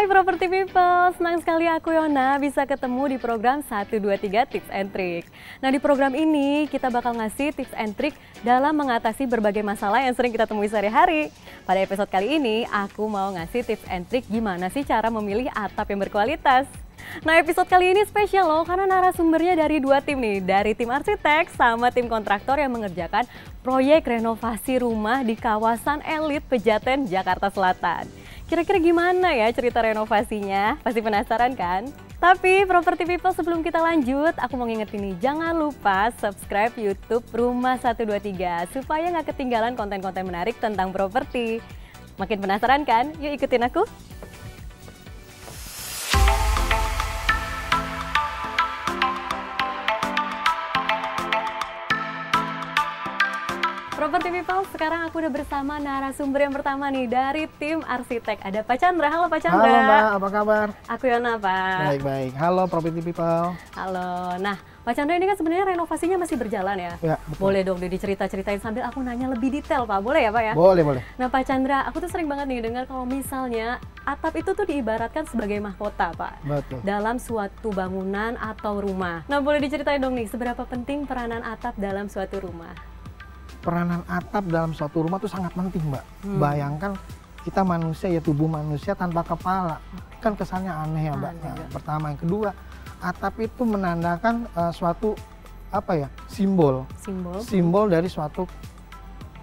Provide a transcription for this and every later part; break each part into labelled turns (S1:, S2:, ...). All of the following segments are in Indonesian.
S1: Hai Property People, senang sekali aku Yona bisa ketemu di program 123 Tips and Trick. Nah di program ini kita bakal ngasih tips and trick dalam mengatasi berbagai masalah yang sering kita temui sehari-hari. Pada episode kali ini aku mau ngasih tips and trick gimana sih cara memilih atap yang berkualitas. Nah episode kali ini spesial loh karena narasumbernya dari dua tim nih, dari tim arsitek sama tim kontraktor yang mengerjakan proyek renovasi rumah di kawasan elit Pejaten, Jakarta Selatan. Kira-kira gimana ya cerita renovasinya? Pasti penasaran kan? Tapi Property People sebelum kita lanjut, aku mau ngingetin nih, jangan lupa subscribe YouTube Rumah 123 supaya nggak ketinggalan konten-konten menarik tentang properti. Makin penasaran kan? Yuk ikutin aku! Property People, sekarang aku udah bersama narasumber yang pertama nih dari tim arsitek. Ada Pak Chandra. Halo Pak Chandra.
S2: Halo Mbak, apa kabar?
S1: Aku Yona, Pak.
S2: Baik-baik. Halo Property People.
S1: Halo. Nah, Pak Chandra ini kan sebenarnya renovasinya masih berjalan ya?
S2: Ya, betul.
S1: Boleh dong dicerita-ceritain sambil aku nanya lebih detail, Pak. Boleh ya, Pak ya?
S2: Boleh, boleh.
S1: Nah, Pak Chandra, aku tuh sering banget nih dengar kalau misalnya atap itu tuh diibaratkan sebagai mahkota, Pak.
S2: Betul.
S1: Dalam suatu bangunan atau rumah. Nah, boleh diceritain dong nih, seberapa penting peranan atap dalam suatu rumah?
S2: Peranan atap dalam suatu rumah itu sangat penting, Mbak. Bayangkan kita manusia, ya tubuh manusia tanpa kepala. Kan kesannya aneh ya, Mbak. Nah, pertama, yang kedua, atap itu menandakan suatu simbol dari suatu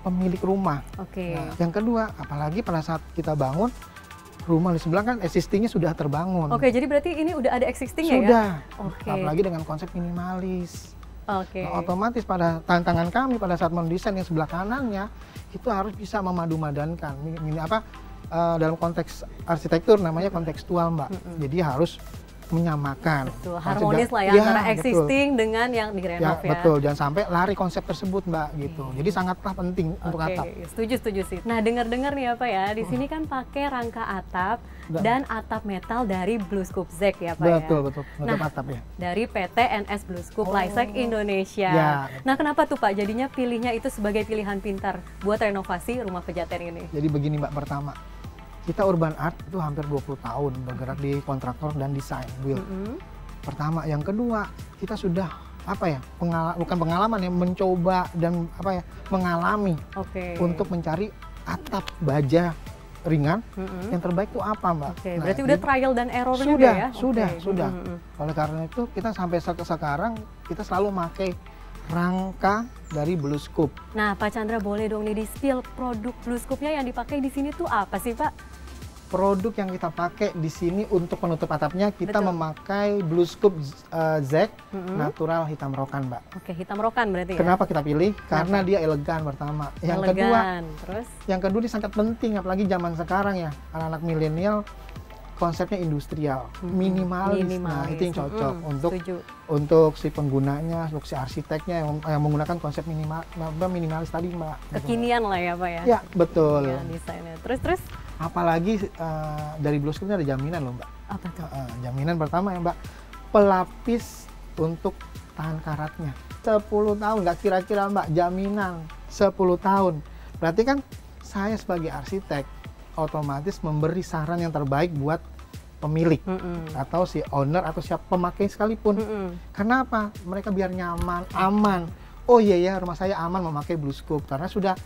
S2: pemilik rumah.
S1: Oke.
S2: Nah, yang kedua, apalagi pada saat kita bangun rumah di sebelah kan existingnya sudah terbangun.
S1: Oke, jadi berarti ini udah ada existingnya ya?
S2: Sudah.
S1: Oke.
S2: Apalagi dengan konsep minimalis.
S1: Oke.
S2: Nah, otomatis pada tantangan kami pada saat mendesain yang sebelah kanannya itu harus bisa memadu-madankan. Dalam konteks arsitektur namanya kontekstual, Mbak. Jadi harus menyamakan.
S1: Betul, harmonis lah ya, antara existing dengan yang direnov ya.
S2: Betul, jangan sampai lari konsep tersebut, Mbak, gitu. Jadi sangatlah penting untuk atap.
S1: Setuju sih. Nah, dengar-dengar nih apa ya, di sini kan pakai rangka atap dan atap metal dari BlueScope ZEC ya, Pak ya.
S2: Betul, atap ya.
S1: Dari PT NS BlueScope Lysec Indonesia.
S2: Ya.
S1: Nah, kenapa tuh Pak jadinya pilihnya itu sebagai pilihan pintar buat renovasi rumah Pejaten ini?
S2: Jadi begini, Mbak, pertama, kita Urban Art itu hampir 20 tahun bergerak di kontraktor dan desain build. Pertama, yang kedua, kita sudah bukan pengalaman ya, mencoba dan mengalami untuk mencari atap baja ringan yang terbaik itu apa, Mbak?
S1: Oke, berarti udah trial dan error juga ya?
S2: Sudah. Oleh karena itu kita sampai sekarang kita selalu memakai rangka dari BlueScope.
S1: Nah, Pak Chandra boleh dong nih di-spill produk BlueScope-nya yang dipakai di sini tuh apa sih, Pak?
S2: Produk yang kita pakai di sini untuk penutup atapnya kita memakai BlueScope ZEC natural hitam rokan, Mbak.
S1: Oke, hitam rokan berarti ya?
S2: Kenapa kita pilih? Karena dia elegan pertama. Yang kedua dia sangat penting apalagi zaman sekarang ya, anak-anak milenial konsepnya industrial, minimalis. Nah, itu yang cocok untuk si penggunanya, untuk si arsiteknya yang menggunakan konsep minimalis tadi, Mbak.
S1: Kekinian lah ya, Pak ya?
S2: Ya, betul.
S1: Ya, desainnya. Terus?
S2: Apalagi dari BlueScope ada jaminan loh, Mbak.
S1: Apa tuh?
S2: Jaminan pertama ya, Mbak, pelapis untuk tahan karatnya. 10 tahun, nggak kira-kira, Mbak, jaminan 10 tahun. Berarti kan saya sebagai arsitek otomatis memberi saran yang terbaik buat pemilik atau si owner atau siapa pemakai sekalipun. Karena apa? Mereka biar nyaman, aman. Oh iya ya, rumah saya aman memakai BlueScope karena sudah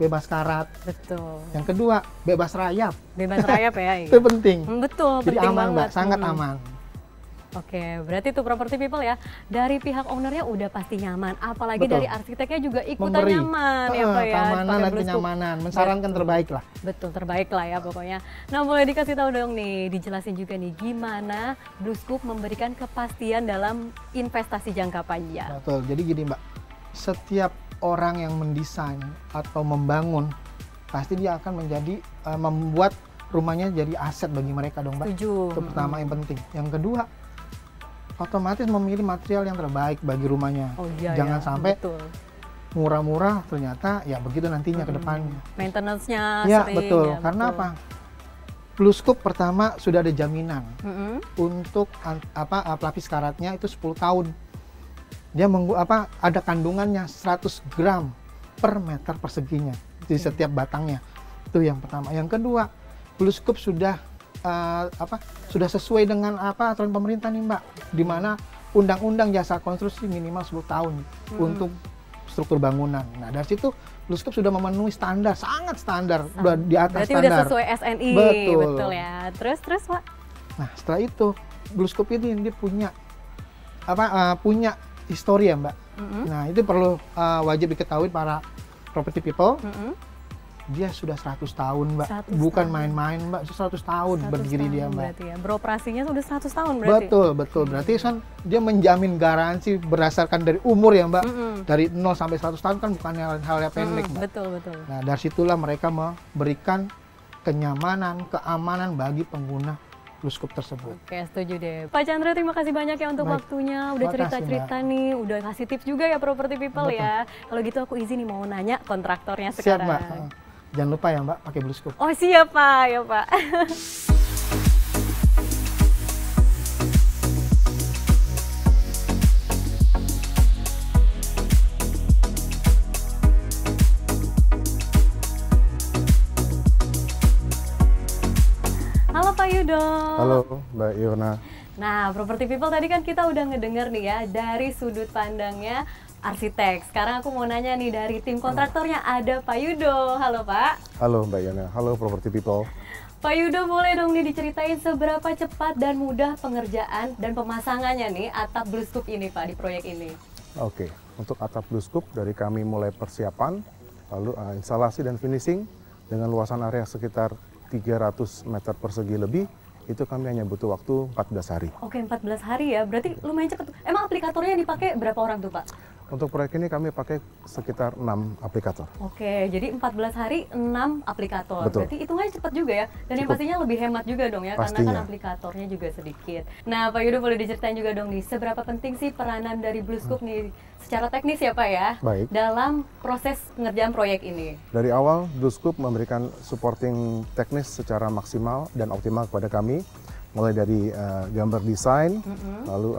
S2: bebas karat.
S1: Betul.
S2: Yang kedua, bebas rayap.
S1: Bebas rayap ya.
S2: Itu penting.
S1: Betul,
S2: jadi
S1: penting
S2: aman,
S1: banget.
S2: Mbak, sangat aman.
S1: Oke, berarti itu Property People ya, dari pihak ownernya udah pasti nyaman, apalagi dari arsiteknya juga ikutan nyaman ya Pak ya.
S2: Keamanan dan kenyamanan, mensarankan terbaik lah.
S1: Betul, terbaik lah ya pokoknya. Nah, boleh dikasih tahu dong nih, dijelasin juga nih gimana BlueScope memberikan kepastian dalam investasi jangka panjang.
S2: Betul, jadi gini, Mbak, setiap orang yang mendesain atau membangun pasti dia akan menjadi membuat rumahnya jadi aset bagi mereka dong, Mbak.
S1: Setuju.
S2: Itu pertama yang penting. Yang kedua, otomatis memilih material yang terbaik bagi rumahnya. Jangan sampai murah-murah ternyata ya begitu nantinya ke depannya.
S1: Maintenance-nya
S2: ya
S1: sering.
S2: Betul. Karena apa? BlueScope pertama sudah ada jaminan untuk pelapis karatnya itu 10 tahun. Dia ada kandungannya 100 gram per meter perseginya di setiap batangnya. Itu yang pertama. Yang kedua, BlueScope sudah sudah sesuai dengan aturan pemerintah nih Mbak, di mana Undang-Undang Jasa Konstruksi minimal 10 tahun untuk struktur bangunan. Nah dari situ BlueScope sudah memenuhi standar, sangat standar, udah di atas
S1: berarti
S2: standar.
S1: Udah sesuai SNI, betul ya. Terus Pak?
S2: Nah setelah itu BlueScope ini dia punya punya histori ya Mbak. Nah itu perlu wajib diketahui para property people. Dia sudah 100 tahun Mbak, bukan main-main Mbak, 100 tahun berdiri dia Mbak.
S1: Berarti ya, beroperasinya sudah 100 tahun berarti?
S2: Betul, berarti kan dia menjamin garansi berdasarkan dari umur ya Mbak, dari 0 sampai 100 tahun kan bukan hal yang pendek Mbak.
S1: Betul.
S2: Nah dari situlah mereka memberikan kenyamanan, keamanan bagi pengguna BlueScope tersebut.
S1: Oke, setuju deh. Pak Chandra, terima kasih banyak ya untuk waktunya, udah cerita-cerita nih, udah kasih tips juga ya property people. Betul. Ya. Kalau gitu aku izin nih mau nanya kontraktornya sekarang.
S2: Siap Mbak. Jangan lupa ya Mbak, pakai BlueScope.
S1: Oh siap Pak, ya Pak. Halo Pak Yudo.
S3: Halo Mbak Yona.
S1: Nah, property people tadi kan kita udah ngedenger nih ya dari sudut pandangnya arsitek. Sekarang aku mau nanya nih dari tim kontraktornya ada Pak Yudo. Halo Pak.
S3: Halo Mbak Yona. Halo property people.
S1: Pak Yudo, boleh dong nih diceritain seberapa cepat dan mudah pengerjaan dan pemasangannya nih atap BlueScope ini Pak di proyek ini?
S3: Oke, untuk atap BlueScope dari kami mulai persiapan, lalu instalasi dan finishing dengan luasan area sekitar 300 meter persegi lebih, itu kami hanya butuh waktu 14 hari.
S1: Oke, 14 hari ya, berarti lumayan cepat. Emang aplikatornya yang dipakai berapa orang tuh Pak?
S3: Untuk proyek ini kami pakai sekitar 6 aplikator.
S1: Oke, jadi 14 hari 6 aplikator.
S3: Betul.
S1: Berarti hitungannya cepat juga ya. Dan yang pastinya lebih hemat juga dong ya,
S3: Pastinya.
S1: karena kan aplikatornya juga sedikit. Nah, Pak Yudo boleh diceritain juga dong nih, seberapa penting sih peranan dari BlueScope nih secara teknis ya Pak ya,
S3: Baik.
S1: dalam proses pengerjaan proyek ini?
S3: Dari awal, BlueScope memberikan supporting teknis secara maksimal dan optimal kepada kami, mulai dari gambar desain, lalu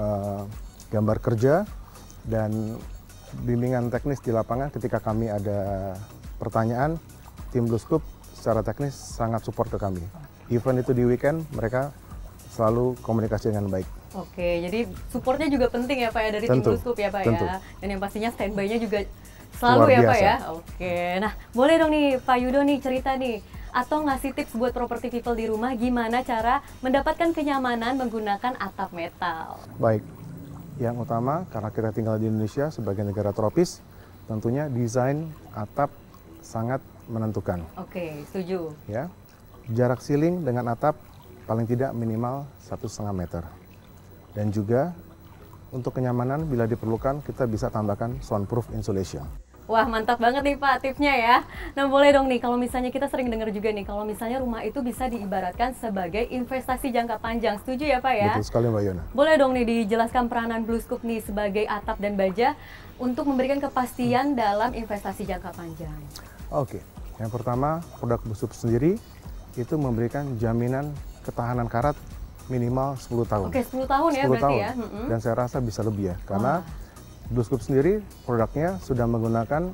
S3: gambar kerja, dan bimbingan teknis di lapangan ketika kami ada pertanyaan, tim BlueScope secara teknis sangat support ke kami. Even itu di weekend, mereka selalu komunikasi dengan baik.
S1: Oke, jadi supportnya juga penting ya Pak ya dari tim BlueScope ya Pak
S3: tentu.
S1: ya. Dan yang pastinya standby-nya juga selalu
S3: Luar
S1: ya Pak
S3: biasa.
S1: ya. Oke, nah boleh dong nih Pak Yudo nih cerita nih, atau ngasih tips buat property people di rumah gimana cara mendapatkan kenyamanan menggunakan atap metal.
S3: Baik, yang utama karena kita tinggal di Indonesia sebagai negara tropis, tentunya desain atap sangat menentukan.
S1: Oke, setuju.
S3: Ya, jarak ceiling dengan atap paling tidak minimal 1,5 meter. Dan juga untuk kenyamanan bila diperlukan kita bisa tambahkan soundproof insulation.
S1: Wah, mantap banget nih Pak tipsnya ya. Nah, boleh dong nih kalau misalnya kita sering dengar juga nih kalau misalnya rumah itu bisa diibaratkan sebagai investasi jangka panjang. Setuju ya Pak ya?
S3: Betul sekali Mbak Yona.
S1: Boleh dong nih dijelaskan peranan BlueScope nih sebagai atap dan baja untuk memberikan kepastian dalam investasi jangka panjang.
S3: Oke, yang pertama produk BlueScope sendiri itu memberikan jaminan ketahanan karat minimal 10 tahun.
S1: Oke, 10 tahun ya
S3: 10
S1: berarti
S3: tahun.
S1: ya.
S3: Dan saya rasa bisa lebih ya, karena BlueScope sendiri produknya sudah menggunakan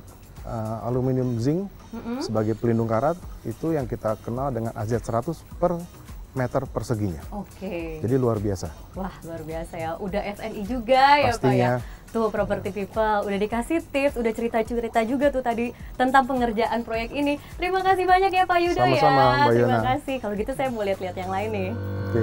S3: aluminium zinc sebagai pelindung karat, itu yang kita kenal dengan AZ100 per meter perseginya.
S1: Oke.
S3: Jadi luar biasa.
S1: Wah, luar biasa ya. Udah SNI juga ya Pak ya. Tuh property people, udah dikasih tips, udah cerita-cerita juga tuh tadi tentang pengerjaan proyek ini. Terima kasih banyak ya Pak Yudo.
S3: Sama-sama,
S1: ya.
S3: Mbak
S1: Terima
S3: Yona.
S1: kasih. Kalau gitu saya mau lihat-lihat yang lain nih.
S3: Oke.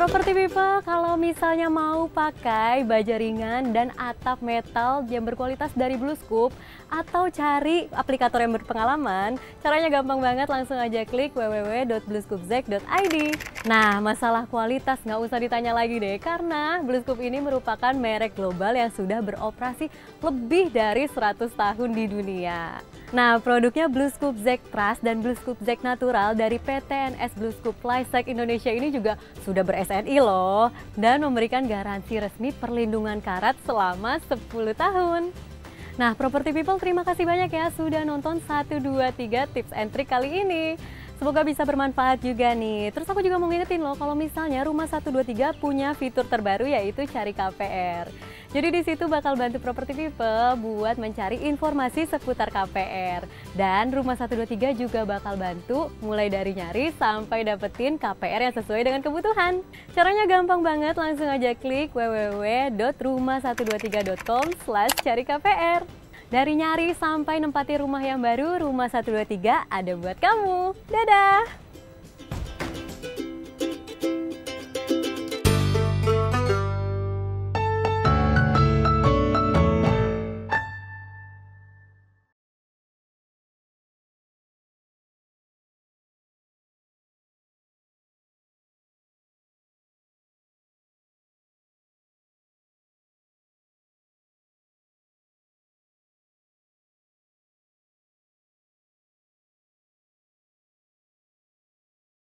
S1: Property people, kalau misalnya mau pakai baja ringan dan atap metal yang berkualitas dari BlueScope atau cari aplikator yang berpengalaman, caranya gampang banget, langsung aja klik www.bluescopezec.id. Nah, masalah kualitas nggak usah ditanya lagi deh, karena BlueScope ini merupakan merek global yang sudah beroperasi lebih dari 100 tahun di dunia. Nah, produknya BlueScope Zec Trust dan BlueScope Zec Natural dari PT NS BlueScope Lifestyle Indonesia ini juga sudah ber-SNI loh, dan memberikan garansi resmi perlindungan karat selama 10 tahun. Nah, Property People terima kasih banyak ya sudah nonton 123 tips and trik kali ini. Semoga bisa bermanfaat juga nih. Terus aku juga mau ngingetin loh kalau misalnya Rumah 123 punya fitur terbaru yaitu cari KPR. Jadi di situ bakal bantu Property People buat mencari informasi seputar KPR. Dan Rumah 123 juga bakal bantu mulai dari nyari sampai dapetin KPR yang sesuai dengan kebutuhan. Caranya gampang banget, langsung aja klik www.rumah123.com/cari KPR. Dari nyari sampai nempati rumah yang baru, Rumah 123 ada buat kamu. Dadah!